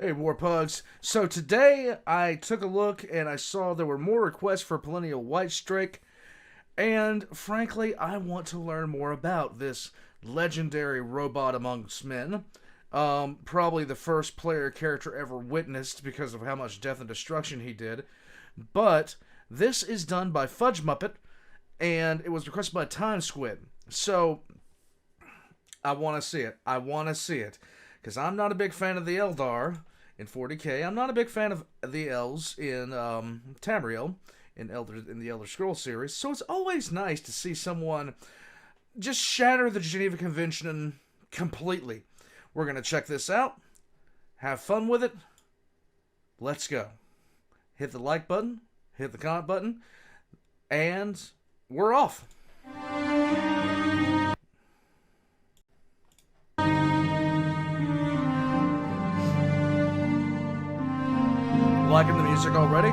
Hey, Warpugs. So today I took a look and I saw there were more requests for Pelinal Whitestrake, and frankly, I want to learn more about this legendary robot amongst men. Probably the first player character ever witnessed because of how much death and destruction he did. But this is done by FudgeMuppet, and it was requested by Time Squid. So I want to see it. I want to see it. Because I'm not a big fan of the Eldar in 40k. I'm not a big fan of the Elves in Tamriel in the Elder Scrolls series. So it's always nice to see someone just shatter the Geneva Convention completely. We're going to check this out. Have fun with it. Let's go. Hit the like button. Hit the comment button. And we're off. Liking the music already?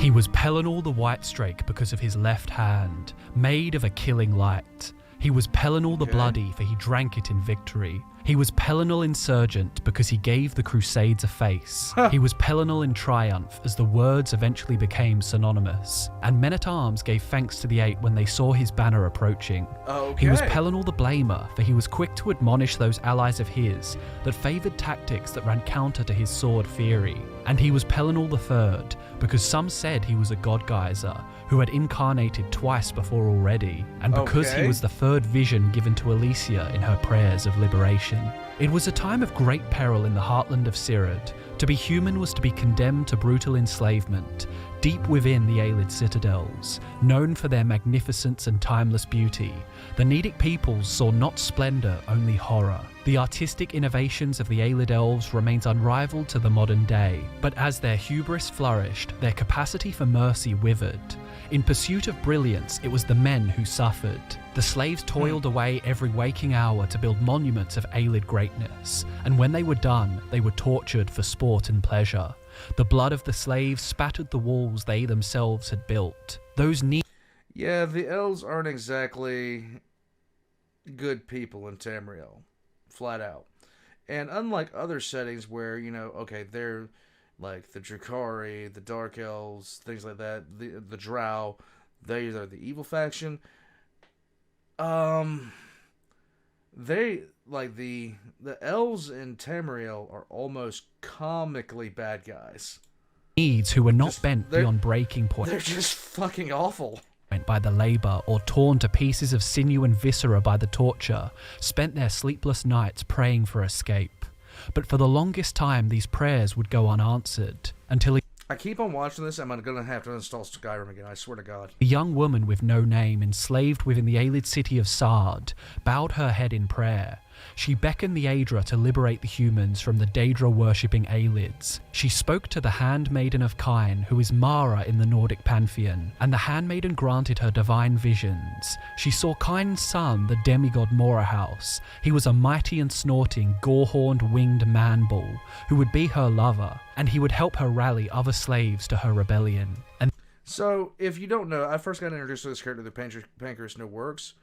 He was Pelinal the Whitestrake because of his left hand, made of a killing light. He was Pelinal the Bloody, for he drank it in victory. He was Pelinal Insurgent because he gave the Crusades a face. He was Pelinal in Triumph, as the words eventually became synonymous. And men-at-arms gave thanks to the Eight when they saw his banner approaching. He was Pelinal the Blamer, for he was quick to admonish those allies of his that favoured tactics that ran counter to his sword theory. And he was Pelinal the Third, because some said he was a god geyser who had incarnated twice before already, and because he was the third vision given to Alessia in her prayers of liberation. It was a time of great peril in the heartland of Cyrod. To be human was to be condemned to brutal enslavement, deep within the Aelid citadels, known for their magnificence and timeless beauty. The Nedic peoples saw not splendour, only horror. The artistic innovations of the Aelid elves remains unrivaled to the modern day, but as their hubris flourished, their capacity for mercy withered. In pursuit of brilliance, it was the men who suffered. The slaves toiled away every waking hour to build monuments of Aelid greatness, and when they were done, they were tortured for sport and pleasure. The blood of the slaves spattered the walls they themselves had built. Yeah, the elves aren't exactly good people in Tamriel. Flat out. And unlike other settings where, they're like the Drukhari, the Dark Elves, things like that, the Drow, they are the evil faction. They, like, the elves in Tamriel are almost comically bad guys. Who were not bent beyond breaking point. They're just fucking awful. By the labour, or torn to pieces of sinew and viscera by the torture, spent their sleepless nights praying for escape. But for the longest time, these prayers would go unanswered, until I keep on watching this, I'm going to have to install Skyrim again, I swear to God. a young woman with no name, enslaved within the Aelid city of Sard, bowed her head in prayer. She beckoned the Aedra to liberate the humans from the Daedra-worshipping Aelids. She spoke to the Handmaiden of Kine, who is Mara in the Nordic pantheon, and the Handmaiden granted her divine visions. She saw Kine's son, the demigod Morahouse. He was a mighty and snorting, gore-horned, winged man-bull, who would be her lover, and he would help her rally other slaves to her rebellion. So, if you don't know, I first got introduced to this character through Pancreas No Works.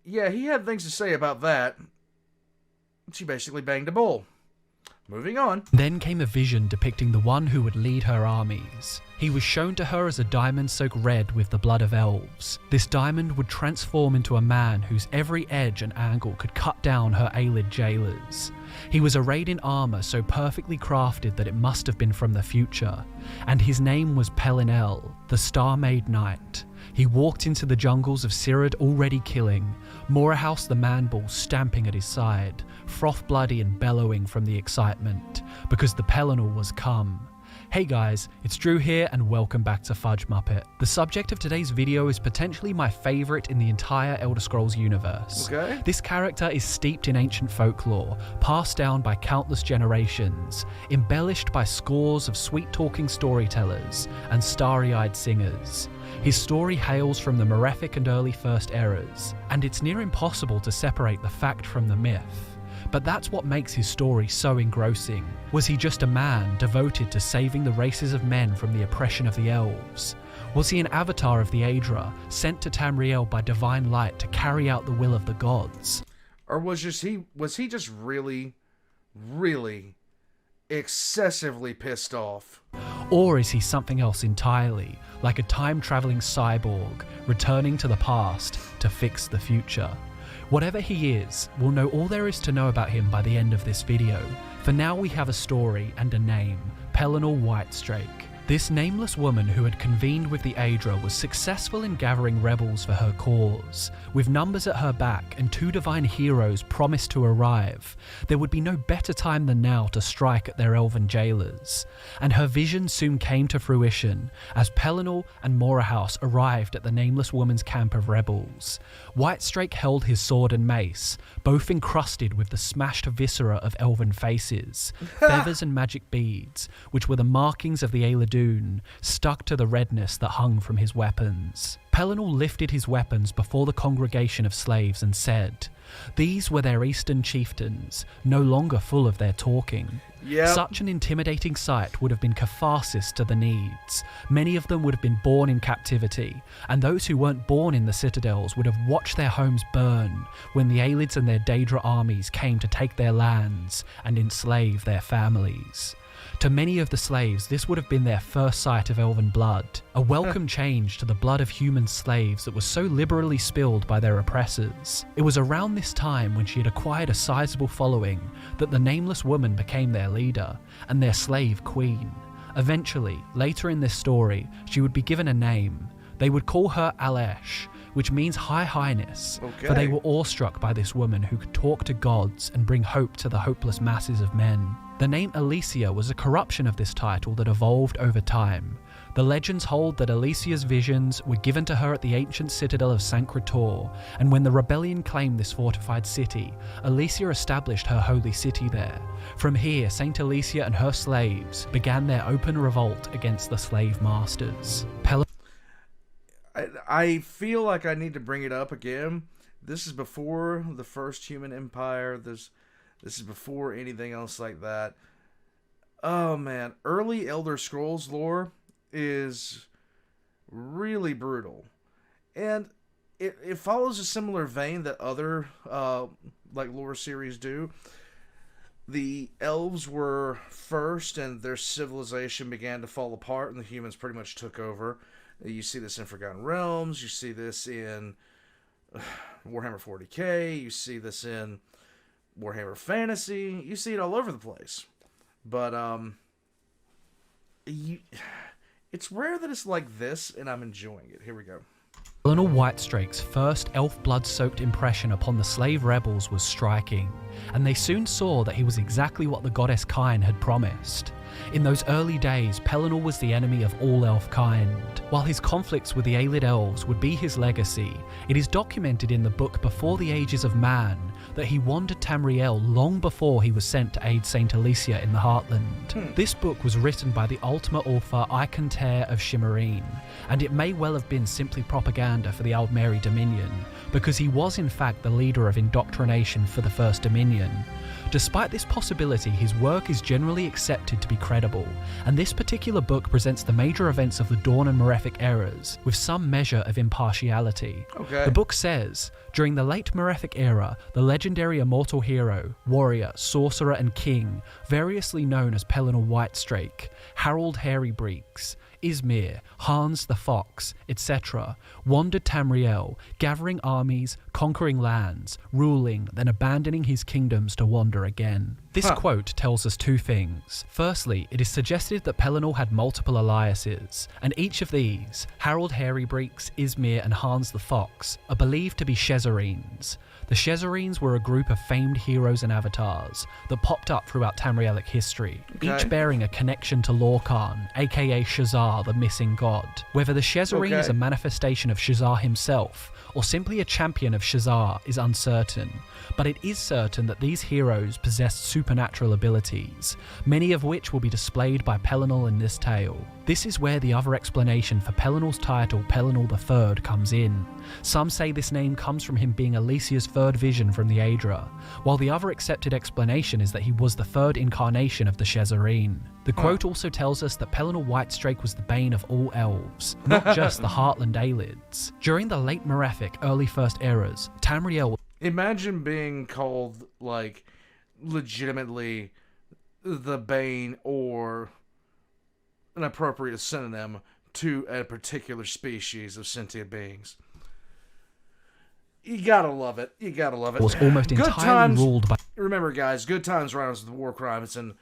Yeah, he had things to say about that. She basically banged a bull. Moving on. Then came a vision depicting the one who would lead her armies. He was shown to her as a diamond soaked red with the blood of elves. This diamond would transform into a man whose every edge and angle could cut down her Aelid jailers. He was arrayed in armour so perfectly crafted that it must have been from the future, and his name was Pelinal, the Star-Made Knight. He walked into the jungles of Cyrod already killing, Morahouse the man-bull stamping at his side, froth bloody and bellowing from the excitement, because the Pelinal was come. Hey guys, it's Drew here and welcome back to FudgeMuppet. The subject of today's video is potentially my favourite in the entire Elder Scrolls universe. This character is steeped in ancient folklore, passed down by countless generations, embellished by scores of sweet-talking storytellers and starry-eyed singers. His story hails from the Malefic and early First Eras, and it's near impossible to separate the fact from the myth. But that's what makes his story so engrossing. Was he just a man devoted to saving the races of men from the oppression of the elves? Was he an avatar of the Aedra, sent to Tamriel by divine light to carry out the will of the gods? Or was he just really, really excessively pissed off? Or is he something else entirely, like a time-traveling cyborg, returning to the past to fix the future? Whatever he is, we'll know all there is to know about him by the end of this video. For now we have a story and a name, Pelinal Whitestrake. This nameless woman who had convened with the Aedra was successful in gathering rebels for her cause. With numbers at her back and 2 divine heroes promised to arrive, there would be no better time than now to strike at their elven jailers. And her vision soon came to fruition as Pelinal and Morahouse arrived at the nameless woman's camp of rebels. Whitestrake held his sword and mace, both encrusted with the smashed viscera of elven faces, feathers and magic beads, which were the markings of the Aeledune, stuck to the redness that hung from his weapons. Pelinal lifted his weapons before the congregation of slaves and said, "These were their eastern chieftains, no longer full of their talking." Yep. Such an intimidating sight would have been catharsis to the Needs. Many of them would have been born in captivity, and those who weren't born in the citadels would have watched their homes burn when the Aelids and their Daedra armies came to take their lands and enslave their families. To many of the slaves, this would have been their first sight of elven blood, a welcome change to the blood of human slaves that was so liberally spilled by their oppressors. It was around this time, when she had acquired a sizable following, that the nameless woman became their leader and their slave queen. Eventually, later in this story, she would be given a name. They would call her Alesh, which means High Highness, for they were awestruck by this woman who could talk to gods and bring hope to the hopeless masses of men. The name Alessia was a corruption of this title that evolved over time. The legends hold that Alessia's visions were given to her at the ancient citadel of Sancretor, and when the rebellion claimed this fortified city, Alessia established her holy city there. From here, Saint Alessia and her slaves began their open revolt against the slave masters. I feel like I need to bring it up again. This is before the first human empire. This is before anything else like that. Oh man, early Elder Scrolls lore is really brutal. And it follows a similar vein that other like lore series do. The elves were first and their civilization began to fall apart and the humans pretty much took over. You see this in Forgotten Realms, you see this in Warhammer 40k, you see this in Warhammer Fantasy, you see it all over the place. But it's rare that it's like this, and I'm enjoying it. Here we go. Pelinal Whitestrake's first elf blood-soaked impression upon the slave rebels was striking, and they soon saw that he was exactly what the goddess Kyne had promised. In those early days, Pelinal was the enemy of all elf kind. While his conflicts with the Aelid elves would be his legacy, it is documented in the book Before the Ages of Man that he wandered Tamriel long before he was sent to aid Saint Alessia in the Heartland. This book was written by the ultimate author Icontair of Shimmerine, and it may well have been simply propaganda for the Aldmeri Dominion, because he was in fact the leader of indoctrination for the First Dominion. Despite this possibility, his work is generally accepted to be credible, and this particular book presents the major events of the Dawn and Malefic eras with some measure of impartiality. The book says, during the late Malefic era, the legendary immortal hero, warrior, sorcerer and king, variously known as Pelinal Whitestrake, Harold Hairy Breeks, Ismir, Hans the Fox, etc., wandered Tamriel, gathering armies, conquering lands, ruling, then abandoning his kingdoms to wander again. This quote tells us two things. Firstly, it is suggested that Pelinal had multiple aliases, and each of these, Harold Hairy Breeks, Ismir and Hans the Fox, are believed to be Shezarines. The Shezarines were a group of famed heroes and avatars that popped up throughout Tamrielic history, each bearing a connection to Lorcan, aka Shazar, the missing god. Whether the Shezarine is a manifestation of Shazar himself, or simply a champion of Shazar, is uncertain, but it is certain that these heroes possessed supernatural abilities, many of which will be displayed by Pelinal in this tale. This is where the other explanation for Pelinal's title, Pelinal III, comes in. Some say this name comes from him being Alessia's third vision from the Aedra, while the other accepted explanation is that he was the third incarnation of the Shezarene. The quote also tells us that Pelinal Whitestrake was the bane of all elves, not just the Heartland Aelids. During the late Malefic, early First Eras, Tamriel... Imagine being called, like, legitimately the bane or an appropriate synonym to a particular species of sentient beings. You gotta love it. You gotta love it. Was almost entirely ruled by... Remember, guys, good times rhymes with war crimes, and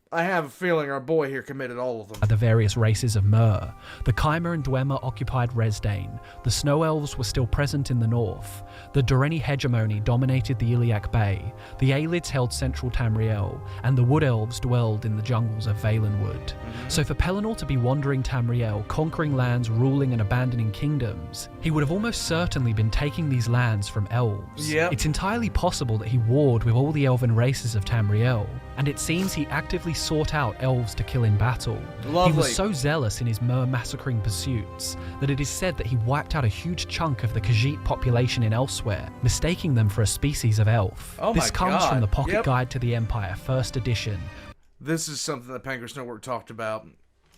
I have a feeling our boy here committed all of them. The various races of Mer. The Chimer and Dwemer occupied Resdane. The Snow Elves were still present in the north. The Doreni hegemony dominated the Iliac Bay. The Aelids held central Tamriel, and the Wood Elves dwelled in the jungles of Valenwood. So for Pelinal to be wandering Tamriel, conquering lands, ruling and abandoning kingdoms, he would have almost certainly been taking these lands from elves. Yep. It's entirely possible that he warred with all the elven races of Tamriel, and it seems he actively sought out elves to kill in battle. Lovely. He was so zealous in his Mer massacring pursuits that it is said that he wiped out a huge chunk of the Khajiit population in Elsewhere, mistaking them for a species of elf. Oh This my comes God. from the Pocket Yep. Guide to the Empire, 1st edition, This is something that Pancras Network talked about.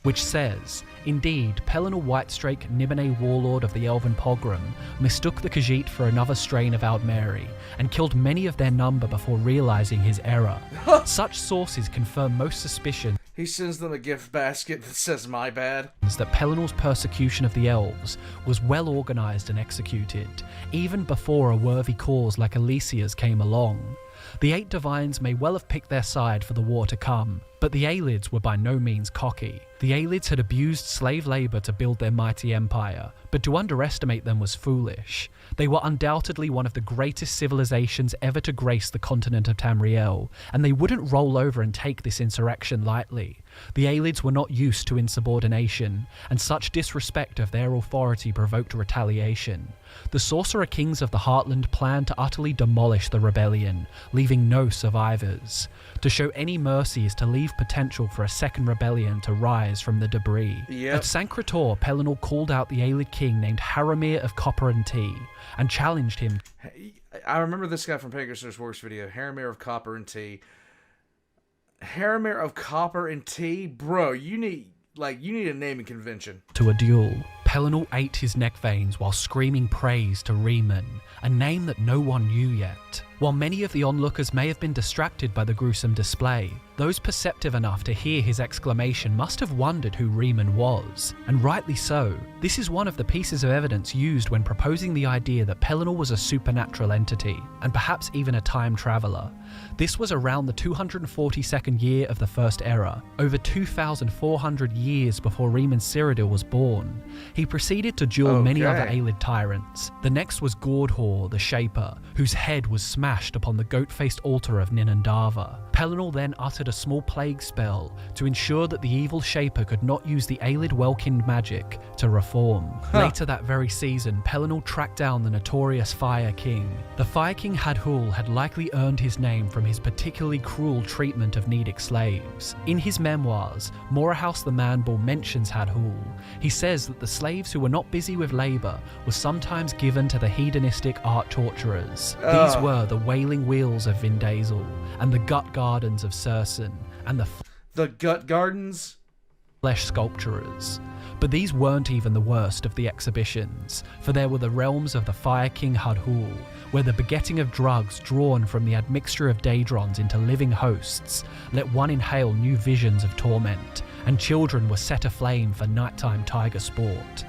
which says, indeed, Pelinal Whitestrake, Nibene warlord of the Elven Pogrom, mistook the Khajiit for another strain of Aldmeri, and killed many of their number before realizing his error. Such sources confirm most suspicions He sends them a gift basket that says "my bad." that Pelinal's persecution of the elves was well organized and executed, even before a worthy cause like Alessia's came along. The 8 divines may well have picked their side for the war to come, but the Aelids were by no means cocky. The Aelids had abused slave labor to build their mighty empire, but to underestimate them was foolish. They were undoubtedly one of the greatest civilizations ever to grace the continent of Tamriel, and they wouldn't roll over and take this insurrection lightly. The Aelids were not used to insubordination, and such disrespect of their authority provoked retaliation. The sorcerer kings of the Heartland planned to utterly demolish the rebellion, leaving no survivors. To show any mercy is to leave potential for a second rebellion to rise from the debris. Yep. At Sancretor, Pelinal called out the Aelid king named Haramir of Copper and Tea, and challenged him. I remember this guy from Pancras Works video, Haramir of Copper and Tea. Haramir of Copper and Tea? Bro, you need a naming convention. To a duel. Pelinal ate his neck veins while screaming praise to Riemann, a name that no one knew yet. While many of the onlookers may have been distracted by the gruesome display, those perceptive enough to hear his exclamation must have wondered who Riemann was, and rightly so. This is one of the pieces of evidence used when proposing the idea that Pelinal was a supernatural entity, and perhaps even a time traveller. This was around the 242nd year of the First Era, over 2,400 years before Riemann Cyrodiil was born. He proceeded to duel many other Aelid tyrants. The next was Gordhor, the Shaper, whose head was smashed upon the goat-faced altar of Ninandava. Pelinal then uttered a small plague spell to ensure that the evil Shaper could not use the Aelid Welkind magic to reform. Later that very season, Pelinal tracked down the notorious Fire King. The Fire King Hadhul had likely earned his name from his particularly cruel treatment of Nedic slaves. In his memoirs, Morahouse the Manbull mentions Hadhul. He says that the slaves who were not busy with labour were sometimes given to the hedonistic art torturers. These were the Wailing Wheels of Vindazel, and the Gut Gardens of Cercin, and the Gut Gardens? Flesh Sculpturers. But these weren't even the worst of the exhibitions, for there were the realms of the Fire King Hadhul, where the begetting of drugs drawn from the admixture of Daedrons into living hosts let one inhale new visions of torment, and children were set aflame for nighttime tiger sport.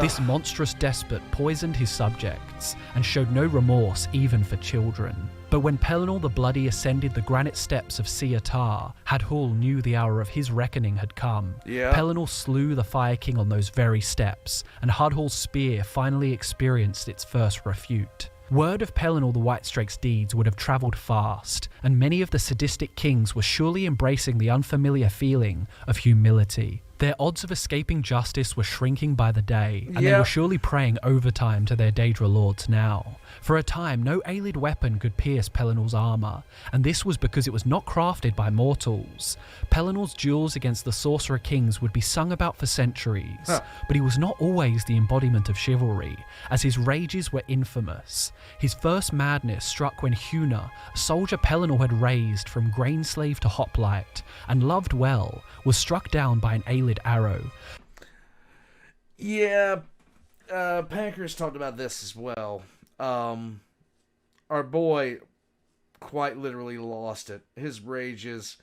This monstrous despot poisoned his subjects, and showed no remorse even for children. But when Pelinal the Bloody ascended the granite steps of Siatar, Hadhul knew the hour of his reckoning had come. Yeah. Pelinal slew the Fire King on those very steps, and Hadhul's spear finally experienced its first refute. Word of Pelinal the Whitestrake's deeds would have travelled fast, and many of the sadistic kings were surely embracing the unfamiliar feeling of humility. Their odds of escaping justice were shrinking by the day, and they were surely praying overtime to their Daedra lords now. For a time, no Aelid weapon could pierce Pelinal's armour, and this was because it was not crafted by mortals. Pelinal's duels against the Sorcerer Kings would be sung about for centuries, but he was not always the embodiment of chivalry, as his rages were infamous. His first madness struck when Huna, a soldier Pelinal had raised from grain slave to hoplite, and loved well, was struck down by an Aelid arrow. Yeah, Pankers talked about this as well. Our boy quite literally lost it. His rages,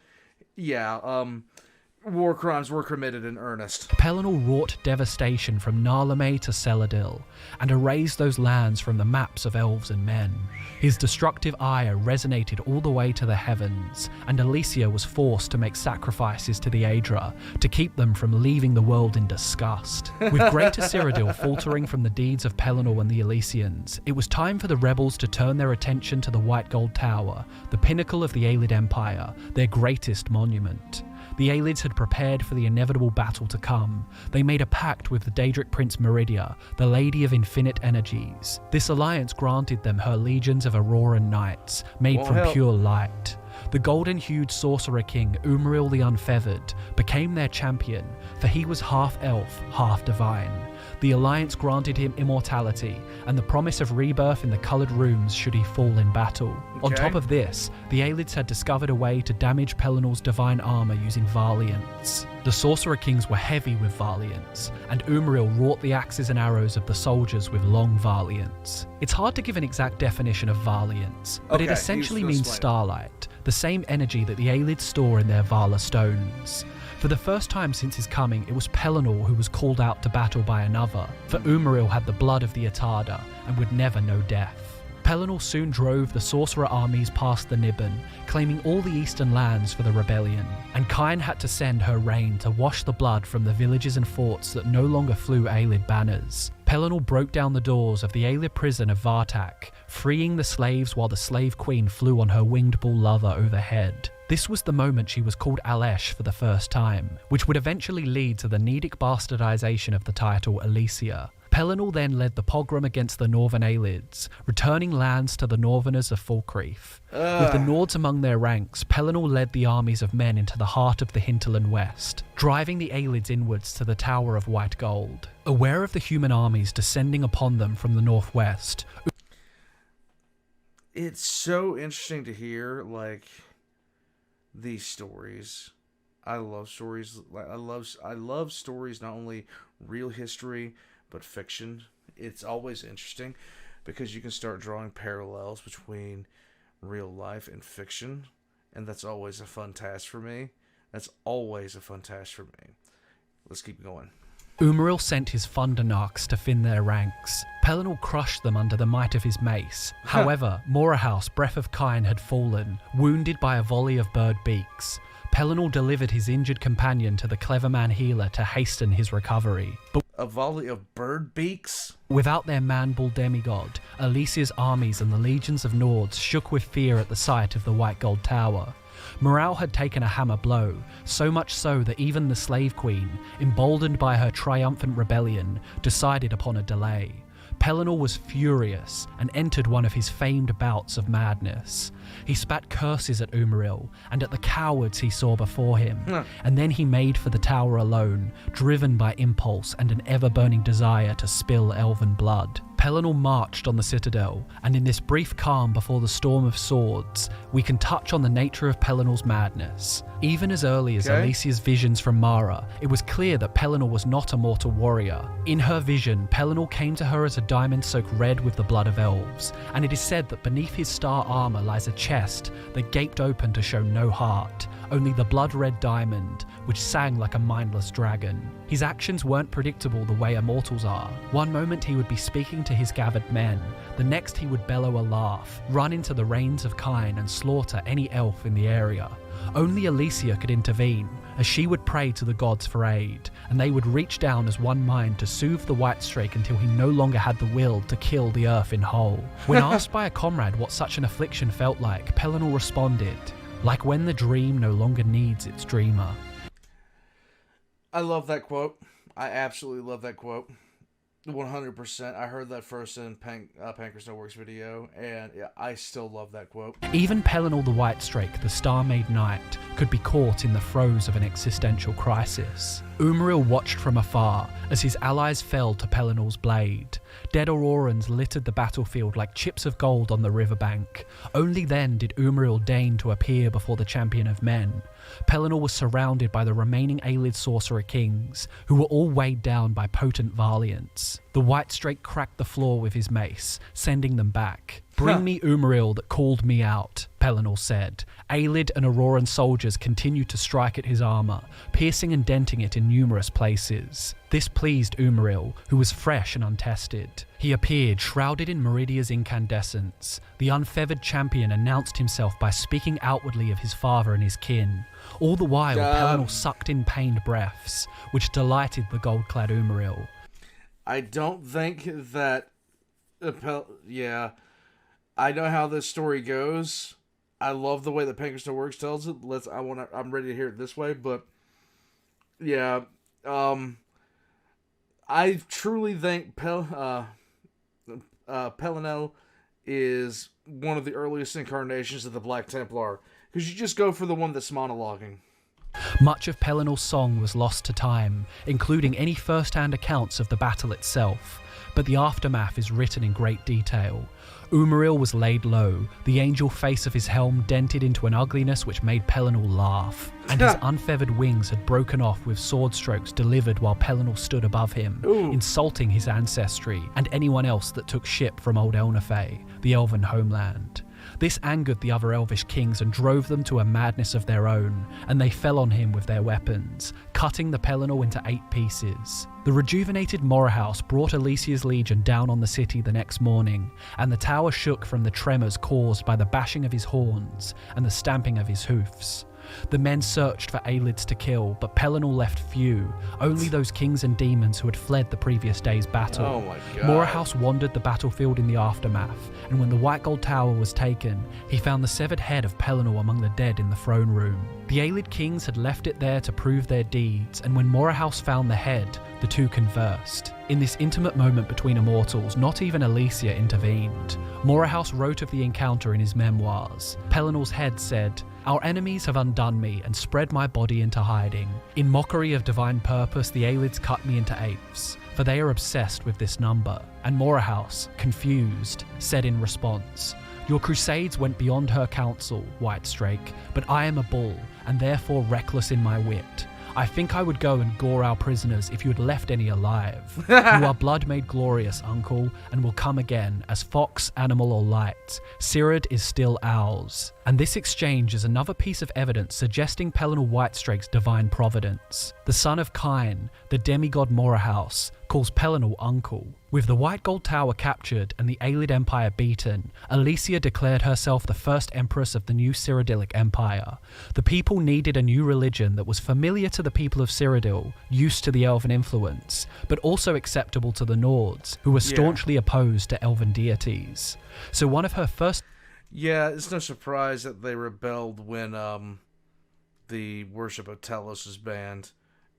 war crimes were committed in earnest. Pelinal wrought devastation from Narlame to Celadil, and erased those lands from the maps of elves and men. His destructive ire resonated all the way to the heavens, and Alessia was forced to make sacrifices to the Aedra to keep them from leaving the world in disgust. With Greater Cyrodiil faltering from the deeds of Pelinal and the Alessians, it was time for the rebels to turn their attention to the White Gold Tower, the pinnacle of the Aelid Empire, their greatest monument. The Aelids had prepared for the inevitable battle to come. They made a pact with the Daedric Prince Meridia, the Lady of Infinite Energies. This alliance granted them her legions of Auroran Knights, made from pure light. The golden-hued Sorcerer King, Umriel the Unfeathered, became their champion, for he was half elf, half divine. The alliance granted him immortality, and the promise of rebirth in the coloured rooms should he fall in battle. On top of this, the Aelids had discovered a way to damage Pelinal's divine armour using Valiants. The Sorcerer Kings were heavy with Valiants, and Umriel wrought the axes and arrows of the soldiers with long Valiants. It's hard to give an exact definition of Valiants, but it essentially means starlight, the same energy that the Aelids store in their Vala stones. For the first time since his coming, it was Pelinal who was called out to battle by another, for Umriel had the blood of the Atada and would never know death. Pelinal soon drove the sorcerer armies past the Niben, claiming all the eastern lands for the rebellion, and Kyne had to send her rain to wash the blood from the villages and forts that no longer flew Aelid banners. Pelinal broke down the doors of the Aelid prison of Vartak, freeing the slaves while the slave queen flew on her winged bull lover overhead. This was the moment she was called Alesh for the first time, which would eventually lead to the Nedic bastardization of the title Alessia. Pelinal then led the pogrom against the Northern Aelids, returning lands to the Northerners of Falkreath. With the Nords among their ranks, Pelinal led the armies of men into the heart of the hinterland west, driving the Aelids inwards to the Tower of White Gold. Aware of the human armies descending upon them from the northwest, it's so interesting to hear, these stories. I love stories. I love stories, not only real history but fiction. It's always interesting because you can start drawing parallels between real life and fiction, and that's always a fun task for me. Let's keep going. Umriel sent his Thundernarks to thin their ranks. Pelinal crushed them under the might of his mace. However, Morahouse, Breath of Kyne, had fallen, wounded by a volley of bird beaks. Pelinal delivered his injured companion to the Cleverman healer to hasten his recovery. But a volley of bird beaks? Without their man-bull demigod, Alessia's armies and the legions of Nords shook with fear at the sight of the White Gold Tower. Morale had taken a hammer blow, so much so that even the Slave Queen, emboldened by her triumphant rebellion, decided upon a delay. Pelinal was furious and entered one of his famed bouts of madness. He spat curses at Umriel and at the cowards he saw before him, and then he made for the tower alone, driven by impulse and an ever-burning desire to spill elven blood. Pelinal marched on the citadel, and in this brief calm before the storm of swords, we can touch on the nature of Pelinal's madness. Even as early as Alessia's visions from Mara, it was clear that Pelinal was not a mortal warrior. In her vision, Pelinal came to her as a diamond soaked red with the blood of elves, and it is said that beneath his star armour lies a chest that gaped open to show no heart, only the blood-red diamond, which sang like a mindless dragon. His actions weren't predictable the way immortals are. One moment he would be speaking to his gathered men, the next he would bellow a laugh, run into the rains of Kyne and slaughter any elf in the area. Only Alessia could intervene, as she would pray to the gods for aid, and they would reach down as one mind to soothe the Whitestrake until he no longer had the will to kill the earth in whole. When asked by a comrade what such an affliction felt like, Pelinal responded, "Like when the dream no longer needs its dreamer." I love that quote. I absolutely love that quote. 100%. I heard that first in Pancras No Works video, and yeah, I still love that quote. Even Pelinal the Whitestrake, the star-made knight, could be caught in the throes of an existential crisis. Umril watched from afar as his allies fell to Pelinal's blade. Dead Aurorans littered the battlefield like chips of gold on the riverbank. Only then did Umril deign to appear before the champion of men. Pelinal was surrounded by the remaining Aelid sorcerer kings, who were all weighed down by potent valiants. The Whitestrake cracked the floor with his mace, sending them back. "Bring me Umril that called me out," Pelinal said. Aelid and Auroran soldiers continued to strike at his armour, piercing and denting it in numerous places. This pleased Umril, who was fresh and untested. He appeared shrouded in Meridia's incandescence. The unfeathered champion announced himself by speaking outwardly of his father and his kin. All the while, Pelinal sucked in pained breaths, which delighted the gold-clad Umril. I don't think that... yeah... I know how this story goes. I love the way that Pancras No Works tells it. I'm ready to hear it this way, but yeah, I truly think Pelinal is one of the earliest incarnations of the Black Templar, because you just go for the one that's monologuing. Much of Pelinal's song was lost to time, including any first-hand accounts of the battle itself, but the aftermath is written in great detail. Umril was laid low, the angel face of his helm dented into an ugliness which made Pelinal laugh, and his unfeathered wings had broken off with sword strokes delivered while Pelinal stood above him, insulting his ancestry and anyone else that took ship from old Elnafay, the elven homeland. This angered the other elvish kings and drove them to a madness of their own, and they fell on him with their weapons, cutting the Pelinal into 8 pieces. The rejuvenated Morahouse brought Alessia's legion down on the city the next morning, and the tower shook from the tremors caused by the bashing of his horns and the stamping of his hoofs. The men searched for Aelids to kill, but Pelinal left few, only those kings and demons who had fled the previous day's battle. Oh my God. Morahouse wandered the battlefield in the aftermath, and when the White Gold Tower was taken, he found the severed head of Pelinal among the dead in the throne room. The Aelid kings had left it there to prove their deeds, and when Morahouse found the head, the two conversed. In this intimate moment between immortals, not even Alessia intervened. Morahouse wrote of the encounter in his memoirs. Pelinal's head said, "Our enemies have undone me and spread my body into hiding. In mockery of divine purpose, the Aelids cut me into apes, for they are obsessed with this number." And Morahouse, confused, said in response, "Your crusades went beyond her counsel, Whitestrake, but I am a bull, and therefore reckless in my wit. I think I would go and gore our prisoners if you had left any alive. You are blood made glorious, uncle, and will come again, as fox, animal, or light. Cyrod is still ours." And this exchange is another piece of evidence suggesting Pelinal Whitestrake's divine providence. The son of Kine, the demigod Morahouse, calls Pelinal uncle. With the White Gold Tower captured and the Aelid Empire beaten, Alessia declared herself the first empress of the new Cyrodiilic Empire. The people needed a new religion that was familiar to the people of Cyrodiil, used to the elven influence, but also acceptable to the Nords, who were staunchly opposed to elven deities. So one of her first... Yeah, it's no surprise that they rebelled when the worship of Talos was banned.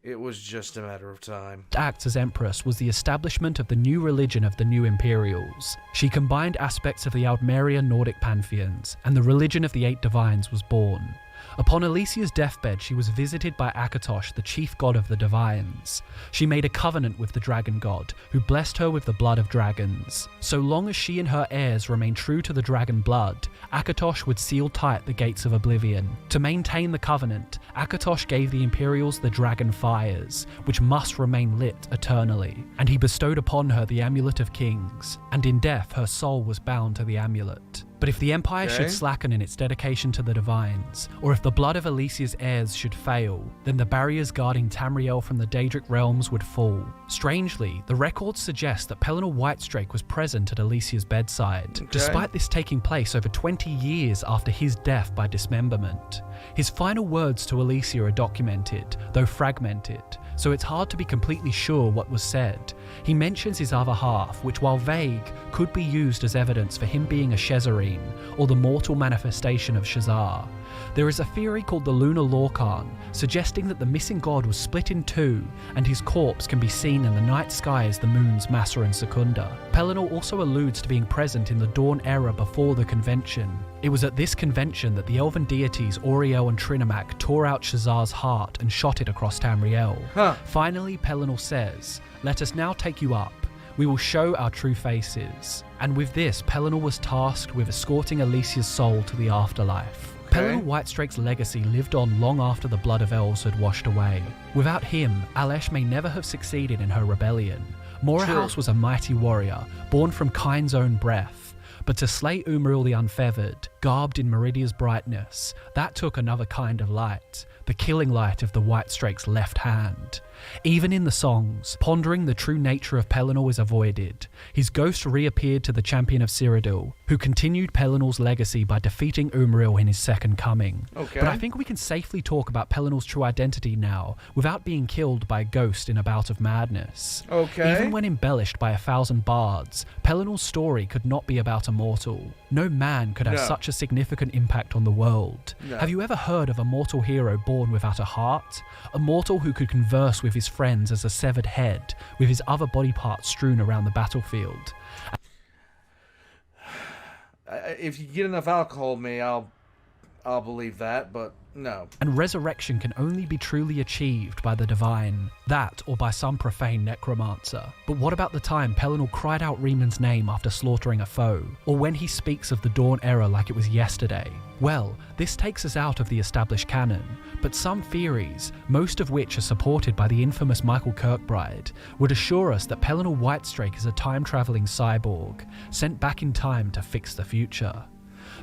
It was just a matter of time. Acts as Empress was the establishment of the new religion of the new Imperials. She combined aspects of the Aldmerian Nordic pantheons, and the religion of the 8 Divines was born. Upon Alessia's deathbed, she was visited by Akatosh, the chief god of the Divines. She made a covenant with the dragon god, who blessed her with the blood of dragons. So long as she and her heirs remained true to the dragon blood, Akatosh would seal tight the gates of oblivion. To maintain the covenant, Akatosh gave the Imperials the dragon fires, which must remain lit eternally, and he bestowed upon her the Amulet of Kings, and in death her soul was bound to the amulet. But if the Empire should slacken in its dedication to the Divines, or if the blood of Alessia's heirs should fail, then the barriers guarding Tamriel from the Daedric realms would fall. Strangely, the records suggest that Pelinal Whitestrake was present at Alessia's bedside, despite this taking place over 20 years after his death by dismemberment. His final words to Alessia are documented, though fragmented, so it's hard to be completely sure what was said. He mentions his other half, which while vague, could be used as evidence for him being a Shezarene, or the mortal manifestation of Shazar. There is a theory called the Lunar Lorcan, suggesting that the missing god was split in two, and his corpse can be seen in the night sky as the moons Massa and Secunda. Pelinal also alludes to being present in the Dawn era before the convention. It was at this convention that the elven deities Auriel and Trinimac tore out Shazar's heart and shot it across Tamriel. Finally, Pelinal says, "Let us now take you up. We will show our true faces." And with this, Pelinal was tasked with escorting Alessia's soul to the afterlife. Pelinal Whitestrake's legacy lived on long after the blood of elves had washed away. Without him, Alessia may never have succeeded in her rebellion. Morahouse was a mighty warrior, born from Kind's own breath. But to slay Umriel the Unfeathered, garbed in Meridia's brightness, that took another kind of light, the killing light of the Whitestrake's left hand. Even in the songs, pondering the true nature of Pelinal is avoided. His ghost reappeared to the champion of Cyrodiil, who continued Pelinal's legacy by defeating Umriel in his second coming. But I think we can safely talk about Pelinal's true identity now, without being killed by a ghost in a bout of madness. Even when embellished by 1,000 bards, Pelinal's story could not be about a mortal. No man could have such a significant impact on the world. Have you ever heard of a mortal hero born without a heart? A mortal who could converse with his friends as a severed head, with his other body parts strewn around the battlefield. If you get enough alcohol in me, I'll believe that, but no. And resurrection can only be truly achieved by the divine, that or by some profane necromancer. But what about the time Pelinal cried out Riemann's name after slaughtering a foe, or when he speaks of the Dawn era like it was yesterday? Well, this takes us out of the established canon, but some theories, most of which are supported by the infamous Michael Kirkbride, would assure us that Pelinal Whitestrake is a time-travelling cyborg, sent back in time to fix the future.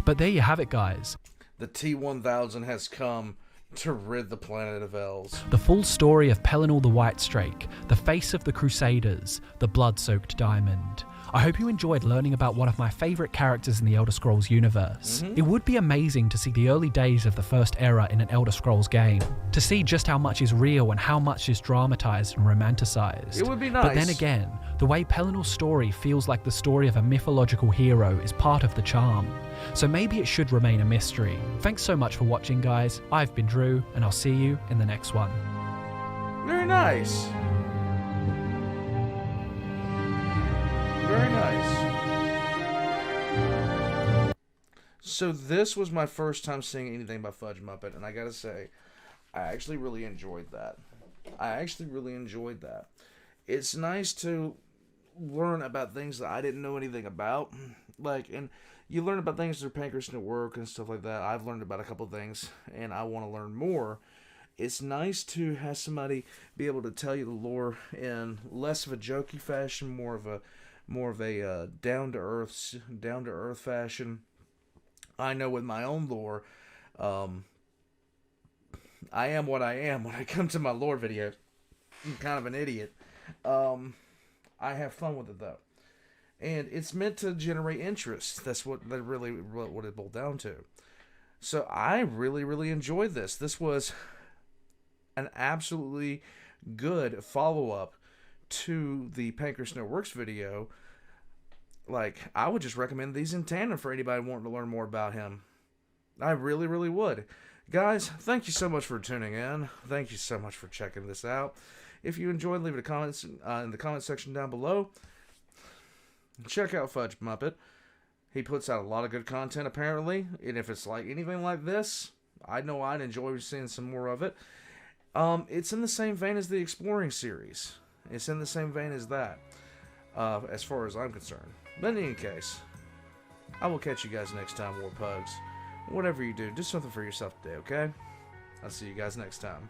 But there you have it, guys. The T-1000 has come to rid the planet of elves. The full story of Pelinal the Whitestrake, the face of the Crusaders, the blood-soaked diamond. I hope you enjoyed learning about one of my favourite characters in the Elder Scrolls universe. It would be amazing to see the early days of the first era in an Elder Scrolls game, to see just how much is real and how much is dramatised and romanticised. It would be nice. But then again, the way Pelinal's story feels like the story of a mythological hero is part of the charm. So maybe it should remain a mystery. Thanks so much for watching, guys. I've been Drew, and I'll see you in the next one. Very nice. Very nice. So this was my first time seeing anything by FudgeMuppet, and I gotta say, I actually really enjoyed that. It's nice to learn about things that I didn't know anything about. And you learn about things through Pancras Network and stuff like that. I've learned about a couple things, and I want to learn more. It's nice to have somebody be able to tell you the lore in less of a jokey fashion, more of a down to earth fashion. I know with my own lore, I am what I am when I come to my lore videos. I'm kind of an idiot. I have fun with it though, and it's meant to generate interest. That's what it boiled down to. So I really enjoyed this. This was an absolutely good follow-up to the Pancras Networks video. I would just recommend these in tandem for anybody wanting to learn more about him. I really would. Guys, thank you so much for tuning in. Thank you so much for checking this out. If you enjoyed, leave it a comment in the comment section down below. Check out FudgeMuppet. He puts out a lot of good content, apparently. And if it's like anything like this, I know I'd enjoy seeing some more of it. It's in the same vein as the Exploring series. It's in the same vein as that, as far as I'm concerned. But in any case, I will catch you guys next time, War Pugs. Whatever you do, do something for yourself today, okay? I'll see you guys next time.